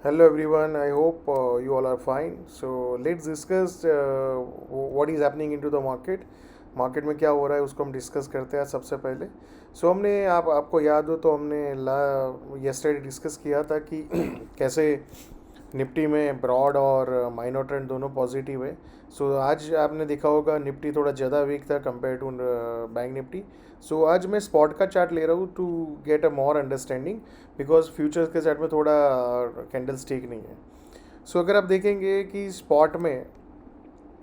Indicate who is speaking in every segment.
Speaker 1: Hello everyone, I hope you all are fine. So let's discuss what is happening into the market. Market में क्या हो रहा है उसको हम डिस्कस करते हैं सबसे पहले. सो हमने आपको याद हो तो हमने येस्टरडे डिस्कस किया था कि कैसे निफ्टी में ब्रॉड और माइनर ट्रेंड दोनों पॉजिटिव है. सो आज आपने देखा होगा निफ्टी थोड़ा ज़्यादा वीक था compare to Bank Nifty. So आज मैं स्पॉट का चार्ट ले रहा हूँ to get a more understanding, because futures के चार्ट में थोड़ा कैंडल स्टिक नहीं है. सो अगर आप देखेंगे कि स्पॉट में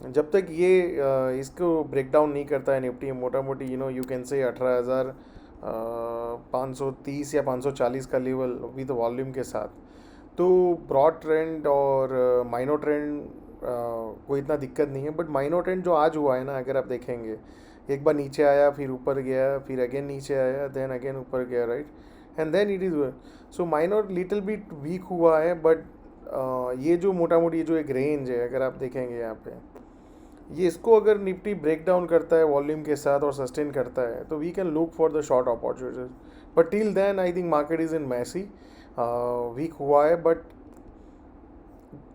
Speaker 1: जब तक ये इसको ब्रेक डाउन नहीं करता है निफ्टी मोटा मोटी यू कैन से 18,530 या 540 का लेवल विद वॉल्यूम के साथ, तो ब्रॉड ट्रेंड और माइनर ट्रेंड कोई इतना दिक्कत नहीं है. बट माइनर ट्रेंड जो आज हुआ है ना, अगर आप देखेंगे एक बार नीचे आया फिर ऊपर गया फिर अगेन नीचे आया देन अगेन ऊपर गया, right. And then it is so minor little bit weak हुआ है. बट ये जो मोटा मोटी जो एक रेंज है अगर आप देखेंगे यहाँ पे, ये इसको अगर निफ्टी ब्रेक डाउन करता है वॉल्यूम के साथ और सस्टेन करता है तो we can look for the short opportunities. But till then I think market is in messy weak हुआ है. बट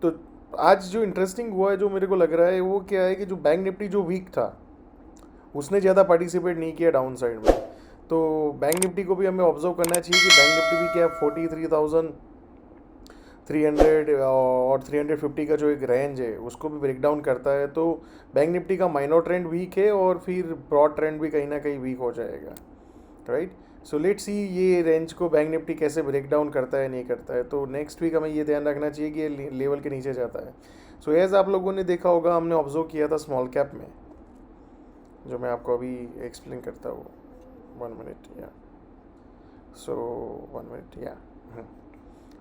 Speaker 1: तो आज जो इंटरेस्टिंग हुआ है जो मेरे को लग रहा है वो क्या है कि जो बैंक निफ्टी जो वीक था उसने ज़्यादा पार्टिसिपेट नहीं किया डाउन साइड में. तो बैंक निफ्टी को भी हमें ऑब्जर्व करना चाहिए कि बैंक निफ्टी भी क्या 43,300 और 350 का जो एक रेंज है उसको भी ब्रेक डाउन करता है. तो बैंक निफ्टी का माइनर ट्रेंड वीक है और फिर ब्रॉड ट्रेंड भी कहीं ना कहीं वीक हो जाएगा, राइट. सो लेट्स सी ये रेंज को बैंक निफ्टी कैसे ब्रेक डाउन करता है नहीं करता है. तो नेक्स्ट वीक हमें ये ध्यान रखना चाहिए कि ये लेवल के नीचे जाता है. सो एज आप लोगों ने देखा होगा हमने ऑब्जर्व किया था स्मॉल कैप में, जो मैं आपको अभी एक्सप्लेन करता हूँ. 1 मिनट या सो 1 मिनट या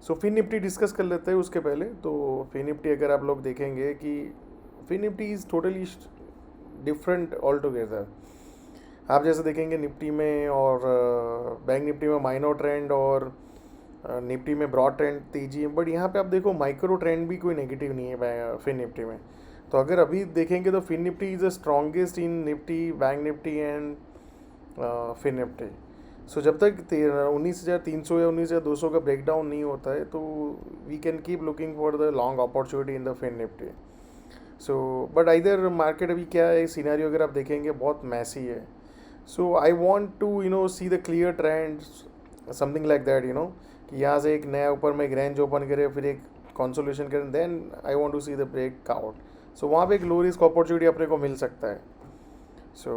Speaker 1: सो फिन निफ्टी डिस्कस कर लेते हैं उसके पहले. तो फिन निफ्टी अगर आप लोग देखेंगे कि Fin Nifty is totally different all together. आप जैसे देखेंगे निफ्टी में और बैंक निफ्टी में माइनर ट्रेंड और निफ्टी में ब्रॉड ट्रेंड तेजी है. बट यहाँ पे आप देखो माइक्रो ट्रेंड भी कोई नेगेटिव नहीं है फिन निफ्टी में. तो अगर अभी देखेंगे तो fin Nifty is the strongest in Nifty, bank Nifty and fin Nifty. So जब तक 19,300 या 19,200 का ब्रेक डाउन नहीं होता है तो we can keep looking for the long opportunity in the Fin Nifty. So but इधर मार्केट अभी क्या है सिनेरियो अगर आप देखेंगे बहुत मैसी है. So I want to see the clear trend something like that कि यहाँ से एक नया ऊपर में एक रेंज ओपन करे फिर एक कंसोलिडेशन करें then I want to see the breakout. So वहाँ पे एक लो रिस्क अपॉर्चुनिटी अपने को मिल सकता है. So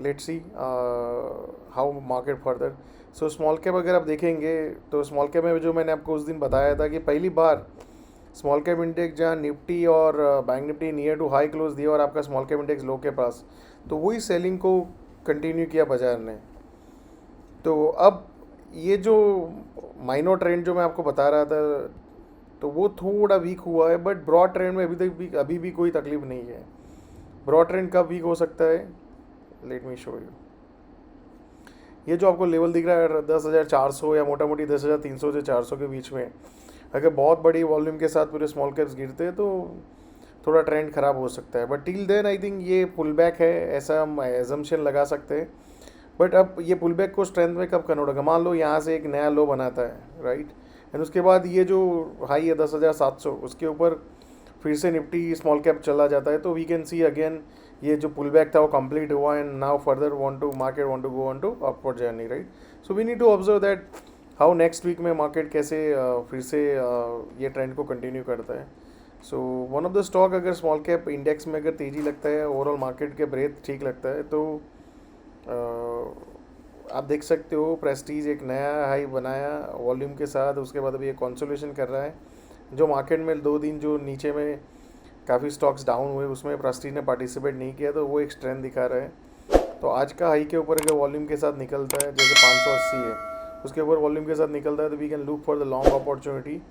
Speaker 1: let's see how market further. So small cap अगर आप देखेंगे तो स्मॉल कैप में जो मैंने आपको उस दिन बताया था कि पहली बार स्मॉल कैप इंडेक्स जहाँ निफ्टी और Bank Nifty near to high close दिया और आपका स्मॉल कैप इंडेक्स लो के पास, तो वही सेलिंग को कंटिन्यू किया बाजार ने. तो अब ये जो माइनर ट्रेंड जो मैं आपको बता रहा था तो वो थोड़ा वीक हुआ है. बट ब्रॉड ट्रेंड में अभी भी कोई तकलीफ नहीं है. ब्रॉड ट्रेंड कब वीक हो सकता है, लेट मी शो यू. ये जो आपको लेवल दिख रहा है 10,400 या मोटा मोटी 10,300 से 400 के बीच में, अगर बहुत बड़ी वॉल्यूम के साथ पूरे स्मॉल कैप्स गिरते हैं तो थोड़ा ट्रेंड ख़राब हो सकता है. But till then I think ये पुल बैक है ऐसा हम एजम्पशन लगा सकते हैं. बट अब ये पुल बैक को स्ट्रेंथ में कब कन्वर्ट होगा, मान लो यहाँ से एक नया लो बनाता है, राइट. एंड उसके बाद ये जो हाई है 10,700 उसके ऊपर फिर से निफ्टी स्मॉल कैप चला जाता है तो वी कैन सी अगेन ये जो पुल बैक था वो कंप्लीट हुआ and now further market want to go on to upward journey, right. So we need to observe that how next week में मार्केट कैसे फिर से ये ट्रेंड को कंटिन्यू करता है. So one of the stock अगर स्मॉल कैप इंडेक्स में अगर तेज़ी लगता है ओवरऑल मार्केट के ब्रेथ ठीक लगता है तो आप देख सकते हो प्रेस्टीज एक नया हाई बनाया वॉल्यूम के साथ, उसके बाद अभी एक कंसोलिडेशन कर रहा है. जो मार्केट में 2 दिन जो नीचे में काफ़ी स्टॉक्स डाउन हुए उसमें प्रेस्टीज ने पार्टिसिपेट नहीं किया तो वो एक स्ट्रेंथ दिखा रहा है. तो आज का हाई के ऊपर अगर वॉल्यूम के साथ निकलता है जैसे 580 है उसके ऊपर वॉल्यूम के साथ निकलता है तो we can look for the long opportunity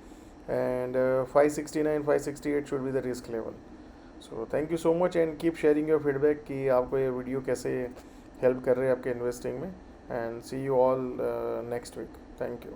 Speaker 1: and 569 568 should be the risk level. So thank you so much and keep sharing your feedback कि आपको ये वीडियो कैसे हेल्प कर रहे हैं आपके इन्वेस्टिंग में. And see you all next week. Thank you.